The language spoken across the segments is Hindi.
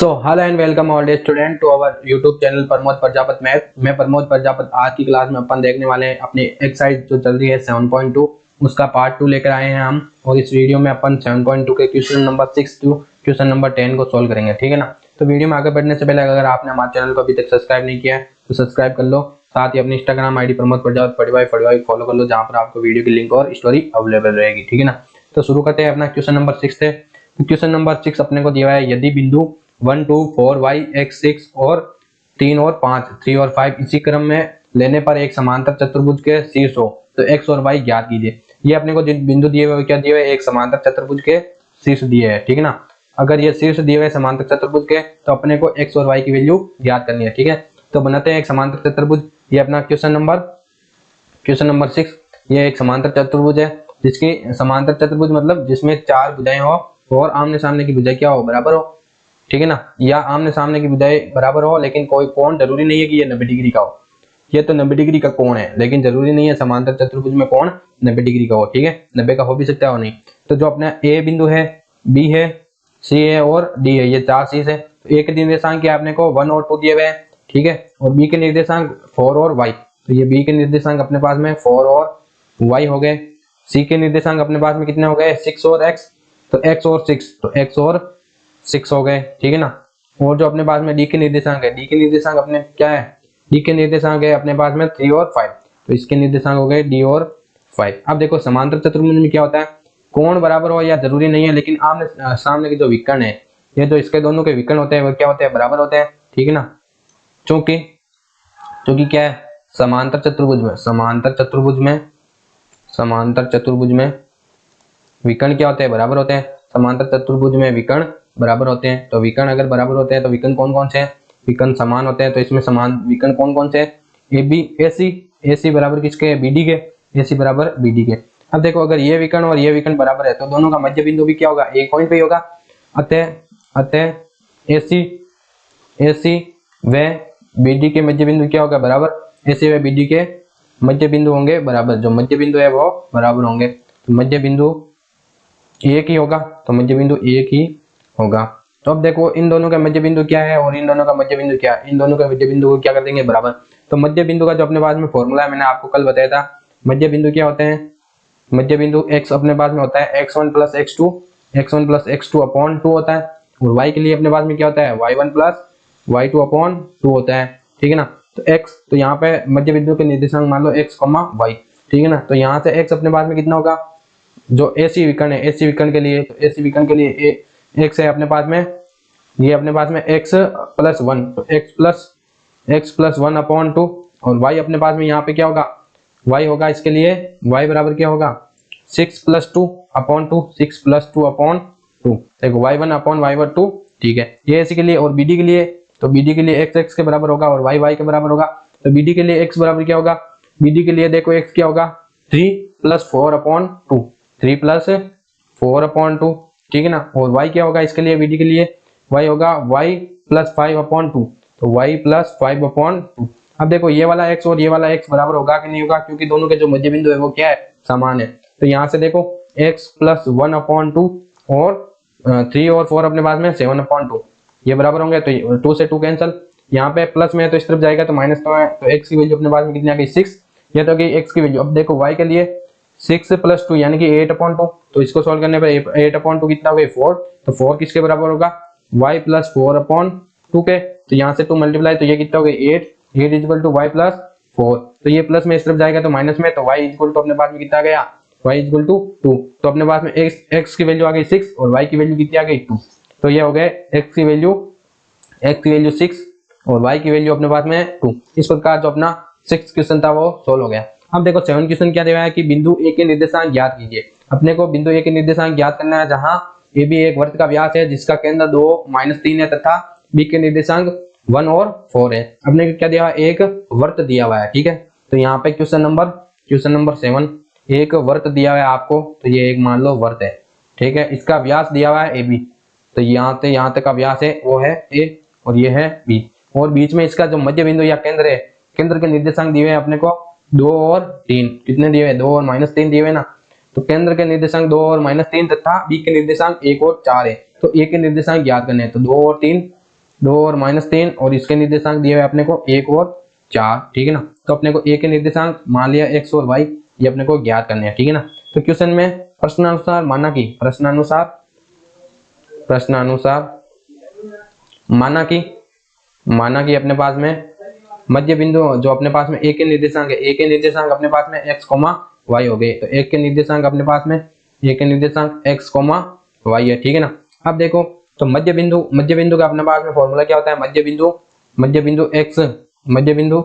Hello and welcome all the student to our YouTube channel Pramod Prajapat math. मैं प्रमोद प्रजापत। आज की क्लास में अपन देखने वाले हैं अपनी एक्सरसाइज जो चल रही है 7.2 उसका पार्ट 2 लेकर आए हैं हम। और इस वीडियो में अपन 7.2 के question number 6 to question number 10 को सोल्व करेंगे, ठीक है ना। तो वीडियो में आगे बढ़ने से पहले अगर आपने हमारे चैनल को अभी तक सब्सक्राइब नहीं किया है तो सब्सक्राइब कर लो। साथ ही अपनी इंस्टाग्राम आईडी प्रमोद प्रजापत पढ़वाई फॉलो कर लो, जहाँ पर आपको वीडियो की लिंक और स्टोरी अवेलेबल रहेगी, ठीक है ना। तो शुरू करते हैं अपना क्वेश्चन नंबर 6 से। क्वेश्चन नंबर 6 अपने को दिया है, यदि बिंदु 1 2 4 y x 6 और 3 और 5 3 और 5 इसी क्रम में लेने पर एक समांतर चतुर्भुज के शीर्ष हो तो x और y ज्ञात कीजिए। ये अपने को बिंदु दिए हुए क्या दिए हुए, एक समांतर चतुर्भुज के शीर्ष दिए हैं, ठीक है ना। अगर ये शीर्ष दिए हुए समांतर चतुर्भुज के तो अपने को x और y की वैल्यू ज्ञात करनी है, ठीक है। तो बनाते हैं एक समांतर चतुर्भुज। ये अपना क्वेश्चन नंबर 6। ये एक समांतर चतुर्भुज है जिसकी समांतर चतुर्भुज मतलब जिसमें चार भुजाएं हो और आमने सामने की भुजाएं क्या हो, बराबर हो, ठीक है ना। या आमने सामने की भुजाएं बराबर हो लेकिन कोई कोण जरूरी नहीं है कि ये 90 डिग्री का हो। ये तो 90 डिग्री का कोण है लेकिन जरूरी नहीं है समांतर चतुर्भुज में कोण 90 डिग्री का हो, ठीक है। 90 का हो भी सकता है और नहीं। तो जो अपना ए बिंदु है, बी है, सी है और डी है, ये चार चीज है। तो ए के निर्देशांक क्या अपने को 1 और 2 दिए हुए हैं, ठीक है। और बी के निर्देशांक 4 और y। तो ये बी के निर्देशांक अपने पास में 4 और y हो गए। सी के निर्देशांक अपने पास में कितने हो गए, 6 और x। तो x और 6 तो x और 6 हो गए, ठीक है ना। और जो अपने पास में डी के निर्देशांक है, डी के निर्देशांक अपने क्या है, डी के निर्देशांक है अपने पास में 3 और 5। तो इसके निर्देशांक हो गए डी और 5। अब देखो समांतर चतुर्भुज में क्या होता है, कोण बराबर हो या जरूरी नहीं है, लेकिन आमने सामने के जो विकर्ण है, ये जो इसके दोनों के विकर्ण होते हैं वो क्या होते हैं, बराबर होते हैं, ठीक है ना। चूंकि क्या है, समांतर चतुर्भुज में विकर्ण क्या होते हैं, बराबर होते हैं। समांतर चतुर्भुज में विकर्ण बराबर होते हैं। तो विकर्ण अगर बराबर होते हैं तो विकर्ण कौन कौन से हैं, विकर्ण समान होते हैं। तो इसमें समान विकर्ण कौन कौन से हैं, ए बी ए सी बराबर किसके, बी डी के, ए सी बराबर बी डी के। अब देखो अगर ये विकर्ण और ये विकर्ण बराबर है तो दोनों का मध्य बिंदु भी क्या होगा, एक पॉइंट पे ही होगा। अतः ए सी व बी डी के मध्य बिंदु क्या होगा, बराबर। ए सी व बी डी के मध्य बिंदु होंगे बराबर, जो मध्य बिंदु है वो बराबर होंगे। तो मध्य बिंदु एक ही होगा, तो मध्य बिंदु एक ही होगा। तो अब देखो इन दोनों का मध्य बिंदु क्या है और इन दोनों का मध्य बिंदु क्या है, इन दोनों का मध्य बिंदु को क्या कर देंगे, बराबर। तो मध्य बिंदु का जो अपने पास में फॉर्मूला है, मैंने आपको कल बताया था। मध्य बिंदु क्या होते हैं, मध्य बिंदु x अपने पास में होता है x1 प्लस x2 अपॉन 2 होता है। और y के लिए अपने पास में क्या होता है, y1 प्लस y2 अपॉन 2 होता है, ठीक है ना। तो x, तो यहाँ पे मध्य बिंदु के निर्देशांक मान लो x, y, ठीक है ना। तो यहाँ से x अपने पास में कितना होगा, जो एसी विकर्ण है, एसी विकर्ण के लिए, तो एसी विकर्ण के लिए एक्स है अपने पास में, ये अपने पास में x प्लस 1, तो x प्लस 1 अपॉन 2। और y अपने पास में यहाँ पे क्या होगा, y होगा इसके लिए y बराबर क्या होगा, 6 प्लस 2 अपॉन 2, 6 प्लस 2 अपॉन 2। देखो y1 अपॉन y1 2, ठीक है। ये इसी के लिए। और bd के लिए, तो bd के लिए x के बराबर होगा और y के बराबर होगा। तो bd के लिए x बराबर क्या होगा, bd के लिए देखो x क्या होगा, 3 प्लस 4 अपॉन 2, 3 प्लस 4 अपॉन 2, ठीक है ना। और y क्या होगा इसके लिए, bd के लिए y होगा y प्लस 5 अपॉन 2, तो y प्लस 5 अपॉन 2। अब देखो ये वाला x और ये वाला x बराबर होगा कि नहीं होगा, क्योंकि दोनों के जो मध्य बिंदु है वो क्या है, समान है। तो यहाँ से देखो x प्लस 1 अपॉन 2 और 3 और 4 अपने पास में 7 अपॉन 2, ये बराबर होंगे। तो 2 से 2 कैंसिल, यहाँ पे प्लस में है तो इस तरफ जाएगा तो माइनस तो है। तो x की वैल्यू अपने पास में कितनी आ गई, 6। ये तो गई x की वैल्यू। अब देखो y के लिए 6 प्लस 2 यानी कि 8 अपॉन 2, तो इसको सॉल्व करने पर 8 अपॉन 2 कितना हो गया, 4। तो 4 किसके बराबर होगा, y प्लस 4 अपॉन 2 के। तो यहाँ से 2 मल्टीप्लाई, तो ये कितना हो गया 8 इक्वल टू y प्लस 4। तो ये प्लस में इस तरफ जाएगा तो माइनस में, तो y इक्वल टू अपने पास में कितना आ गया, y इक्वल टू 2। तो अपने पास में x की वैल्यू आ गई 6 और y की वैल्यू कितनी आ गई 2। तो ये हो गए x की वैल्यू 6 और y की वैल्यू अपने पास में 2। इस प्रकार जो अपना 6 क्वेश्चन था वो सोल्व हो गया। अब देखो 7 क्वेश्चन क्या दिया है कि बिंदु ए के निर्देशांक ज्ञात कीजिए। अपने को बिंदु ए के निर्देशांक ज्ञात करना है, जहां ए बी एक वर्त का व्यास है जिसका केंद्र 2 -3 है तथा बी के निर्देशांक 1 और 4 है। अपने को क्या दिया है, एक वर्त दिया हुआ है, ठीक है। तो यहाँ पे क्वेश्चन नंबर 7 एक वर्त दिया हुआ है आपको, तो ये एक मान लो वर्त है, ठीक है। इसका व्यास दिया हुआ है ए बी, तो यहाँ से यहाँ तक का व्यास है वो है ए और ये है बी। और बीच में इसका जो मध्य बिंदु या केंद्र है, केंद्र के निर्देशांक दिए हैं अपने को 2 और 3, कितने दिए हुए, 2 और -3 दिए हुए ना। तो केंद्र के निर्देशांक 2 और -3 तथा बी के निर्देशांक 1 और 4 है। तो ए के निर्देशांक ज्ञात करने हैं, तो 2 और 3 2 और -3 और इसके निर्देशांक दिए हुए अपने को 1 और 4, ठीक है ना। तो अपने को ए के निर्देशांक मान लिया x और y, ये अपने को ज्ञात करने हैं, ठीक है ना। तो क्वेश्चन में प्रश्नानुसार माना कि अपने पास में मध्य बिंदु जो अपने पास में ए के निर्देशांक है, ए के निर्देशांक अपने पास में x, y हो गए। तो ए के निर्देशांक अपने पास में ए के निर्देशांक x, y है, ठीक है ना। अब देखो तो मध्य बिंदु का अपने पास में फॉर्मूला क्या होता है, मध्य बिंदु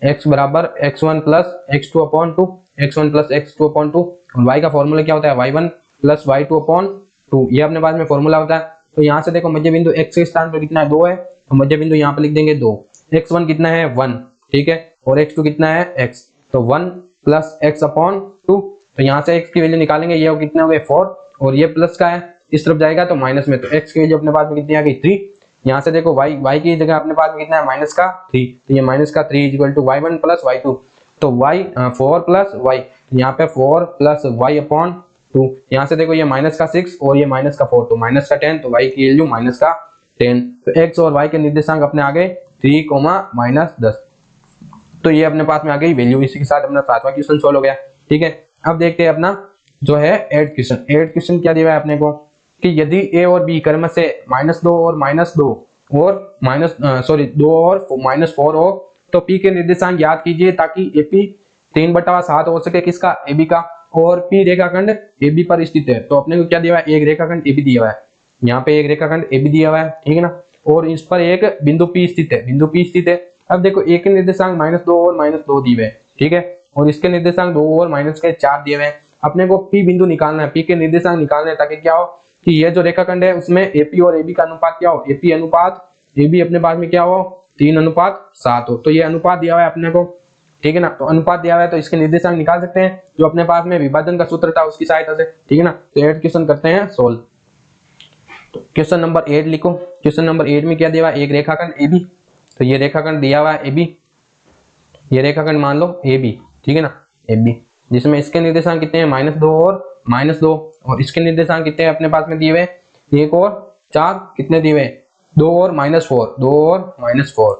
x बराबर x1 plus x2 upon 2, x1 plus x2 upon 2, और y का फॉर्मूला क्या होता है, y1 प्लस y2 अपॉन 2, ये अपने पास में फॉर्मूला होता है। तो यहाँ से देखो मध्य बिंदु x के स्थान पर कितना है, 2 है, तो मध्य बिंदु यहाँ पे लिख देंगे 2, x1 कितना है 1, ठीक है, और x2 कितना है x, तो 1 प्लस x अपॉन 2, तो यहाँ से x की वैल्यू निकालेंगे, ये कितने हो गए 4, और ये प्लस का है, इस तरफ जाएगा तो माइनस में, तो x की वैल्यू अपने पास में कितनी आ गई 3। यहाँ से देखो y की जगह अपने पास में कितना है माइनस का 3, तो ये माइनस का 3 equal to y1 plus y2, तो y 4 प्लस y, यहाँ पे 4 प्लस y अपॉन 2, यहाँ से देखो ये माइनस का 6 और ये माइनस का 4, तो माइनस का 10, तो y की वैल्यू माइनस का 10। तो x और y के निर्देशांक अपने आ गए 3, -10, तो ये अपने पास में आ गई वैल्यू। इसी के साथ अपना 7वां क्वेश्चन सॉल्व हो गया, ठीक है। अब देखते हैं अपना जो है 8 क्वेश्चन क्या दिया है अपने को कि यदि a और b क्रम से -2 और -2 और -2 और -4 हो तो p के निर्देशांक याद कीजिए ताकि AP 3/7 हो सके किसका, AB का, और P रेखाखंड AB पर स्थित है। तो अपने को क्या दिया हुआ है, एक रेखाखंड AB दिया हुआ है, यहाँ पे एक रेखाखंड AB दिया हुआ है, ठीक है ना, और इस पर एक बिंदु P स्थित है। अब देखो एक के निर्देशांक -2 और -2 दिए हुए हैं, ठीक है, और इसके निर्देशांक 2 और -4 दिए हुए हैं। अपने को P बिंदु निकालना है, P के निर्देशांक निकालना है ताकि क्या हो कि ये जो रेखाखंड है उसमें AP और AB का अनुपात क्या हो, AP अनुपात AB अपने पास में क्या हो 3:7 हो। तो ये अनुपात दिया हुआ है अपने को, ठीक है ना, तो अनुपात दिया हुआ है तो इसके निर्देशांक निकाल सकते हैं जो अपने पास में विभाजन का सूत्र था उसकी सहायता से, ठीक है ना। तो 8 क्वेश्चन करते हैं सोल्व। तो क्वेश्चन नंबर 8 लिखो। क्वेश्चन नंबर 8 में क्या दिया हुआ है, एक रेखाखंड AB, तो ये रेखाखंड दिया हुआ है AB, ये रेखाखंड मान लो AB, ठीक है ना, AB, जिसमें इसके निर्देशांक कितने हैं -2 और -2, और इसके निर्देशांक कितने हैं अपने पास में दिए हुए 1 और 4, कितने दिए हुए 2 और -4,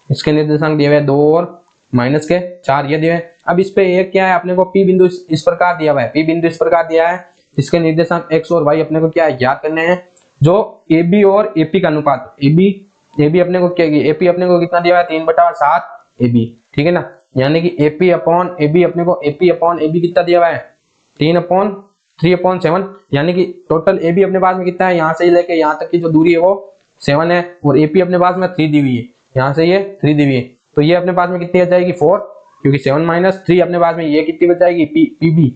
इसके निर्देशांक दिए हुए 2 और -4, ये दिए हुए। अब इस पे एक क्या है अपने को P बिंदु इस प्रकार दिया हुआ है, P बिंदु इस प्रकार दिया है, इसके निर्देशांक x और y अपने को क्या है ज्ञात करने हैं। जो AB और AP का अनुपात, AB अपने को क्या, AP अपने को कितना दिया हुआ है 3/7 AB, ठीक है ना, यानी कि AP अपॉन AB अपने को AB कितना दिया हुआ है 3/7, यानी कि टोटल AB अपने पास में कितना है, यहाँ से लेके यहाँ तक की जो दूरी है वो 7 है, और AP अपने पास में 3 दी हुई है, यहाँ से ये 3 दी हुई है, तो ये अपने पास में कितनी आ जाएगी 4, क्योंकि 7 - 3 अपने पास में ये कितनी बच जाएगी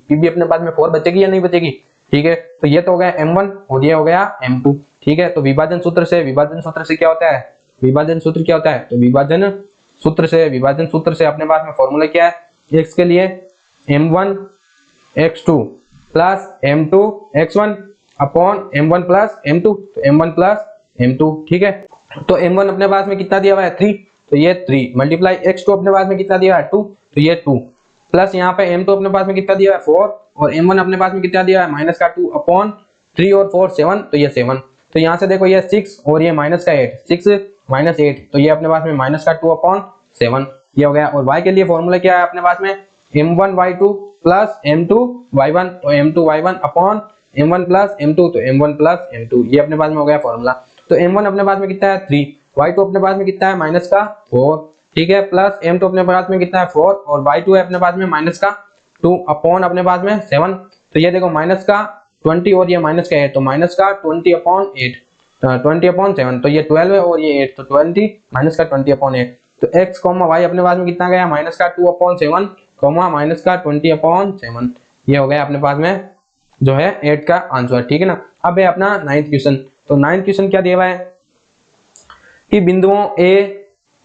PB अपने पास में 4 बचेगी या नहीं बचेगी, ठीक है। तो ये तो हो गया M1 और ये हो गया M2, ठीक है। तो विभाजन सूत्र से क्या होता है, तो विभाजन सूत्र से अपने पास में फॉर्मूला क्या है, x के लिए M1 x2 plus M2 x1 upon M1 plus M2, तो M1 प्लस M2, ठीक है। तो M1 अपने पास में कितना दिया हुआ है 3, तो ये 3 मल्टीप्लाई x2 अपने पास में कितना दिया है 2, तो ये 2 प्लस यहाँ पे M2 अपने पास में कितना दिया है 4, और M1 अपने पास में कितना दिया है -2 अपॉन 3 और 4 7, तो ये 7। तो यहाँ से देखो ये 6 और ये -8, 6 - 8, तो ये अपने पास में -2 अपॉन 7, ये हो गया। और y के लिए फॉर्मूला क्या है अपने पास में M1 y2 plus M2 y1, तो M2 y1 upon M1 plus M2, तो M1 प्लस M2, ये अपने पास में हो गया फॉर्मूला। तो M1 अपने पास में कितना है 3, y2 अपने पास में कितना है -4, ठीक है, प्लस M2 अपने पास में कितना है 4, और y2 है अपने पास में -2 अपॉन अपने पास में 7, तो ये देखो -20 और ये -8, तो -20/8, 20/7, तो ये 12 है और ये 8, तो 20/8, तो x, y अपने पास में कितना गया -2/7, -20/7, ये हो गया अपने पास में जो है 8 का आंसर, ठीक है ना। अब है अपना 9th क्वेश्चन। तो 9th क्वेश्चन क्या दिया हुआ है कि बिंदुओं A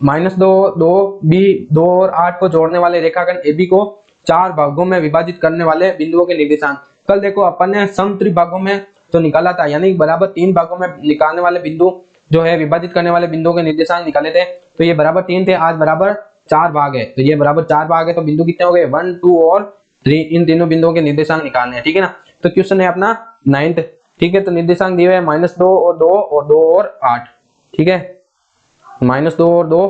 -2, 2, B 2 और 8 को जोड़ने वाले रेखाखंड AB को 4 भागों में विभाजित करने वाले बिंदुओं के निर्देशांक। कल देखो अपन ने समत्रिभागों में तो निकाला था, यानी बराबर 3 भागों में निकालने वाले बिंदु जो है विभाजित करने वाले बिंदुओं के निर्देशांक निकाले थे, तो ये बराबर 3 थे, आज बराबर 4 भाग है, तो ये बराबर 4 भाग है, तो बिंदु कितने हो गए 1, 2 और 3, इन तीनों बिंदुओं के निर्देशांक निकालने हैं, ठीक है ना। तो क्वेश्चन है अपना 9th, ठीक है। तो निर्देशांक दिए हुए हैं -2 और 2 और 2 और 8, ठीक है। -2 और 2।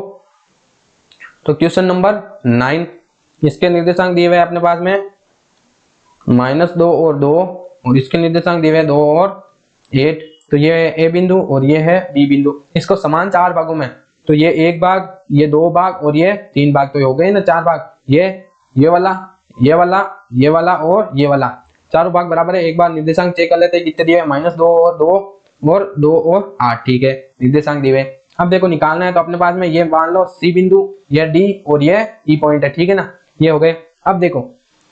तो क्वेश्चन नंबर 9, इसके निर्देशांक दिए हुए अपने पास में -2 और 2, और इसके निर्देशांक दिए हुए 2 और 8। तो ये है ए बिंदु और ये है बी बिंदु। इसको समान 4 भागों में, तो ये 1 भाग, ये 2 भाग और ये 3 भाग, तो हो गए ना 4 भाग। ये वाला, ये वाला, ये वाला और ये वाला, चारों भाग बराबर है। एक बार निर्देशांक चेक कर लेते हैं कितने दिए हैं, -2 और 2 और 2 और 8। ठीक है, निर्देशांक दिए हुए। अब देखो निकालना है, तो अपने पास में ये मान लो सी बिंदु, ये डी और ये ई पॉइंट है। ठीक है ना, ये हो गए। अब देखो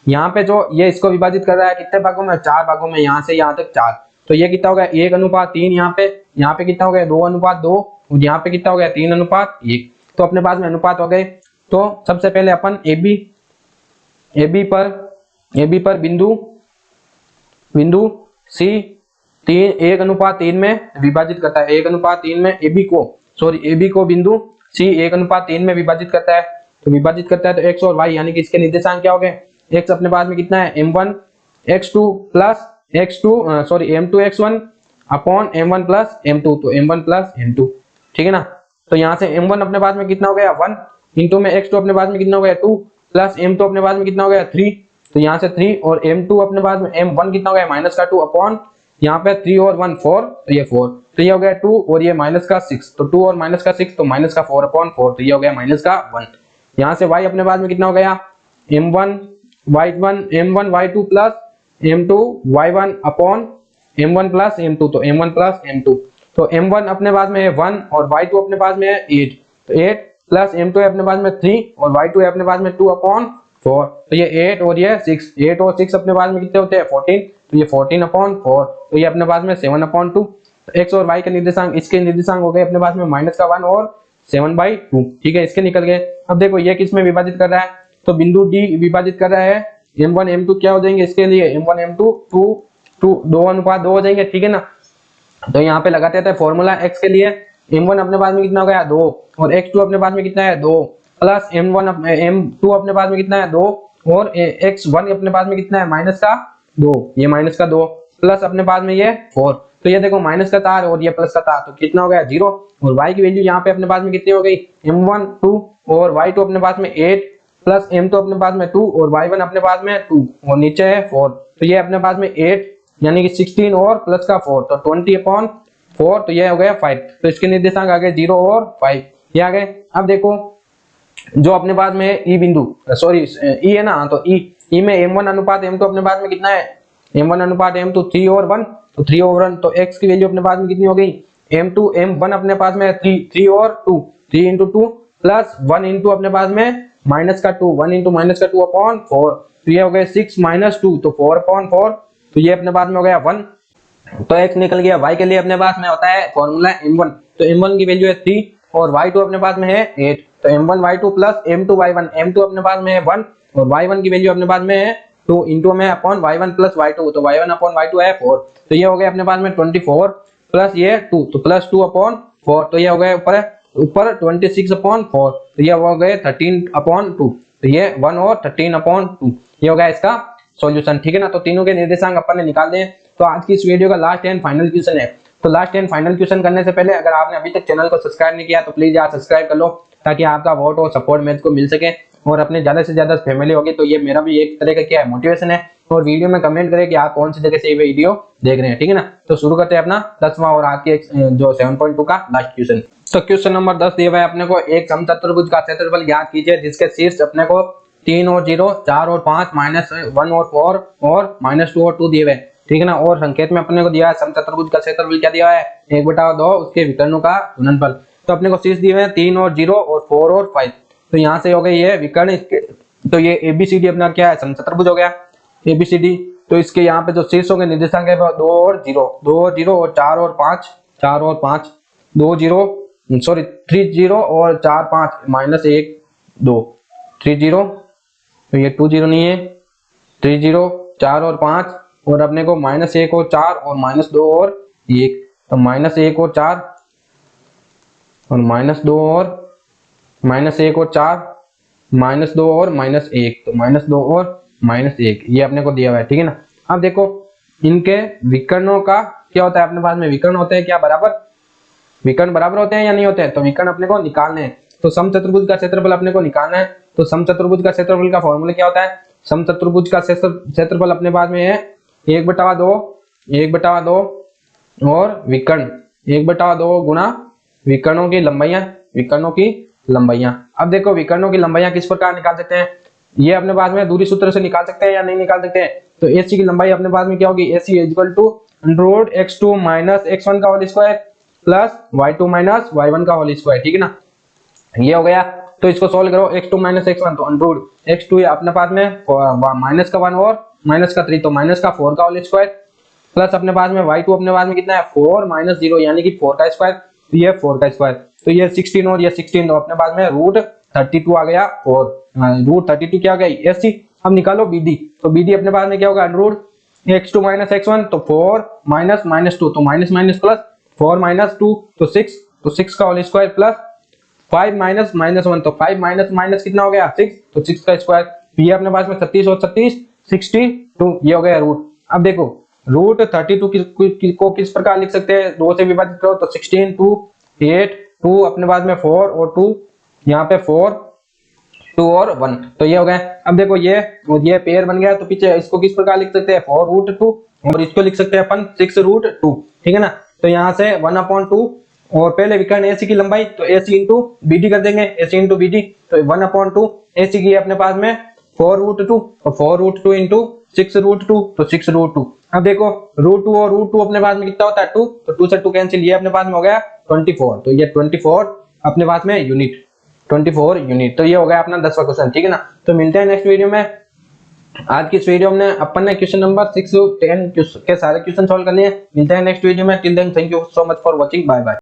यहाँ पे जो ये इसको विभाजित कर रहा है कितने भागों में, 4 भागों में, यहाँ से यहाँ तक 4। तो ये कितना हो गया, 1:3। यहाँ पे कितना हो गया, 2:2, और यहाँ पे कितना हो गया, 3:1। तो अपने पास में अनुपात हो गए। तो सबसे पहले अपन ए बी पर बिंदु सी 1:3 में विभाजित करता है। 1:3 में ए बी को बिंदु सी 1:3 में विभाजित करता है। तो विभाजित करता है तो एक्स और वाई यानी कि इसके निर्देशांक क्या हो गए। एक्स अपने पास में कितना है, m1 x2 plus m2 x1 upon m1 plus m2, तो m1 प्लस m2। ठीक है ना, तो यहाँ से m1 अपने पास में कितना हो गया 1, इंटू में x2 अपने पास में कितना हो गया 2, प्लस m2 अपने पास में कितना हो गया 3, तो यहाँ से 3, और m2 अपने पास में m1 कितना हो गया -2 अपॉन यहाँ पे 3 और 1 4, तो ये 4, तो ये हो गया 2 और ये -6, तो 2 और -6 तो -4 अपॉन 4, तो ये हो गया -1। यहाँ से y अपने पास में कितना हो गया m1 y2 plus m2 y1 upon m1 plus m2, तो m1 प्लस m2, तो m1 अपने पास में है 1 और y2 अपने पास में है 8, तो 8 प्लस m2 है अपने पास में 3 और y2 है अपने पास में 2 अपॉन 4, तो ये 8 और ये 6, 8 और 6 अपने पास में कितने होते हैं 14, तो ये 14 अपॉन 4, तो ये अपने पास में 7 अपॉन 2। तो x और y के निर्देशांक, इसके निर्देशांक हो गए अपने पास में -1 और 7/2। ठीक है, इसके निकल गए। अब देखो ये किस में विभाजित कर रहा है, तो बिंदु डी विभाजित कर रहा है। m1 m2 क्या हो जाएंगे इसके लिए, m1 m2 2:2 हो जाएंगे। ठीक है ना, तो यहाँ पे लगाते थे फॉर्मूला x के लिए, m1 अपने पास में कितना हो गया 2 और x2 अपने पास में कितना है 2, प्लस m2 अपने पास में कितना है 2 और x1 अपने पास में कितना है -2, ये -2 प्लस अपने पास में ये 4, तो ये देखो माइनस का तार और ये प्लस का तार, तो कितना हो गया 0, और y की वैल्यू यहाँ पे अपने पास में कितनी हो गई m1 2 और y2 अपने पास में 8 प्लस m2 अपने पास में 2 और y1 अपने पास में 2 और नीचे है 4, तो ये अपने पास में 8 यानी कि 16 और प्लस का 4, तो 20/4, तो ये हो गया 5, तो इसके निर्देशांक आ गए 0 और 5, ये आ गए। अब देखो जो अपने पास में ई बिंदु, सॉरी ई है ना, तो ई में m1 अनुपात m2 अपने पास में कितना है, m1 अनुपात m2 3 और 1, तो 3 और 1, तो x की वैल्यू अपने पास में कितनी हो गई m1 अपने पास में 3 और 2, 3 × 2 प्लस 1 इंटू अपने पास में -2, 1 इंटू -2 अपॉन 4, तो ये हो गए 6 - 2, तो 4/4, तो ये अपने पास में हो गया 1, तो x निकल गया। y के लिए अपने पास में होता है फॉर्मूला m1, तो m1 की वैल्यू है 3 और y2 अपने पास में है 8, तो m1 y2 plus m2 y1, m2 अपने पास में है 1 और y1 की वैल्यू अपने पास में है 2 इंटू में अपॉन y1 प्लस y2, तो y1 अपॉन y2 है 4, तो ये हो गया अपने पास में 24 प्लस ये 2, तो प्लस 2/4, तो ये हो गए ऊपर 26/4, तो ये हो गए 13/2, तो ये 1 और 13/2, ये हो गया इसका सॉल्यूशन। ठीक है ना, तो तीनों के निर्देशांक अपन ने निकाल दिए। तो आज की इस वीडियो का लास्ट एंड फाइनल क्वेश्चन है। तो लास्ट एंड फाइनल क्वेश्चन करने से पहले अगर आपने अभी तक चैनल को सब्सक्राइब नहीं किया तो प्लीज यार सब्सक्राइब कर लो, ताकि आपका वोट और सपोर्ट मैथ को मिल सके और अपने ज्यादा से ज्यादा फैमिली होगी, तो ये मेरा भी एक तरह का क्या है मोटिवेशन है। और वीडियो में कमेंट करें कि आप कौन सी जगह से ये वीडियो देख रहे हैं। ठीक है ना, तो शुरू करते हैं अपना 10वां और आज के जो 7.2 का लास्ट क्वेश्चन। तो क्वेश्चन नंबर 10 दिया हुआ है अपने को, एक समचतुर्भुज का क्षेत्रफल ज्ञात कीजिए जिसके शीर्ष अपने को 3 और 0, 4 और 5, -1 और 4 और -2 और 2 दिए हुए। ठीक है ना, और संकेत में अपने को दिया है समचतुर्भुज का क्षेत्रफल क्या दिया है 1/2 उसके विकर्णों का गुणनफल। तो अपने को शीर्ष दिए हुए हैं 3 और 0 और 4 और 5, तो यहाँ से हो गए ये विकर्ण, तो ये ABCD अपना क्या है समचतुर्भुज हो गया ABCD। तो इसके यहाँ पे जो शीर्षों के निर्देशांक है 2 और 0, 2 और 0 और 4 और 5, 4 और 5, 2 0 सॉरी 3 0 और 4 5 -1 2 3 0, तो ये 2 0 नहीं है, 3 0 4 और 5 और अपने को -1 और 4 और -2 और 1, तो -1 और 4 और -2 और -1 और 4 -2 और -1, तो -2 और -1 ये अपने को दिया हुआ है। ठीक है ना, अब देखो इनके विकर्णों का क्या होता है अपने पास में, विकर्ण होते हैं क्या बराबर, विकर्ण बराबर होते हैं या नहीं होते हैं, तो विकर्ण अपने को निकालने हैं। तो समचतुर्भुज का क्षेत्रफल अपने को निकालना है। तो समचतुर्भुज का क्षेत्रफल का फॉर्मूला क्या होता है, समचतुर्भुज का क्षेत्रफल अपने पास में है 1/2 और विकर्ण 1/2 गुणा विकर्णों की लंबाइयां। अब देखो विकर्णों की लंबाइयां किस प्रकार निकाल सकते हैं, ये अपने पास में दूरी सूत्र से निकाल सकते हैं या नहीं निकाल सकते हैं। तो AC की लंबाई अपने पास में क्या होगी, AC = x2 - x1 का whole square plus y2 - y1 का होल स्क्वायर, ठीक है ना। ये हो गया, तो इसको सोल्व करो, x2 - x1 तो √x2 अपने पास में -1 और -3 तो -4 का होल स्क्वायर प्लस अपने पास में y2 अपने पास में कितना है 4 - 0 यानी कि 4 का स्क्वायर, तो ये 4 का स्क्वायर, तो ये 16 और ये 16 तो अपने पास में √32 आ गया और √32 क्या आ गया AC। अब निकालो BD, तो BD अपने पास में क्या होगा √x2 - x1 तो 4 -2 तो माइनस प्लस 4 - 2 तो 6 तो 6 का होल स्क्वायर प्लस 5 -1 तो 5 माइनस कितना हो गया 6 तो 6 का स्क्वायर, ये अपने पास में 36 और 36 62 ये हो गया रूट। अब देखो √32 को किस प्रकार लिख सकते हैं, 2 से विभाजित करो तो 16 2 8 2 अपने पास में 4 और 2 यहाँ पे 4 2 और 1 तो ये हो गए। अब देखो ये पेयर बन गया, तो पीछे इसको किस प्रकार लिख सकते हैं 4√2 और इसको लिख सकते हैं अपन 6√2, ठीक है ना। तो यहाँ से 1/2 और पहले विकर्ण AC की लंबाई तो AC इंटू BD कर देंगे, AC इंटू BD तो 1/2 AC की अपने पास में 4√2 और 4√2 इंटू 6√2 तो 6√2। अब देखो √2 और √2 अपने पास में कितना होता है 2 तो 2 से 2 कैंसिल, ये अपने पास में हो गया 24 तो ये 24 अपने पास में यूनिट 24 यूनिट। तो ये हो गया अपना 10वां क्वेश्चन, ठीक है ना। तो मिलते हैं नेक्स्ट वीडियो में। आज की इस वीडियो में अपन ने क्वेश्चन नंबर 6 से 10 के सारे क्वेश्चन सॉल्व कर लिए। मिलते हैं नेक्स्ट वीडियो में, till then thank you so much for watching, bye bye.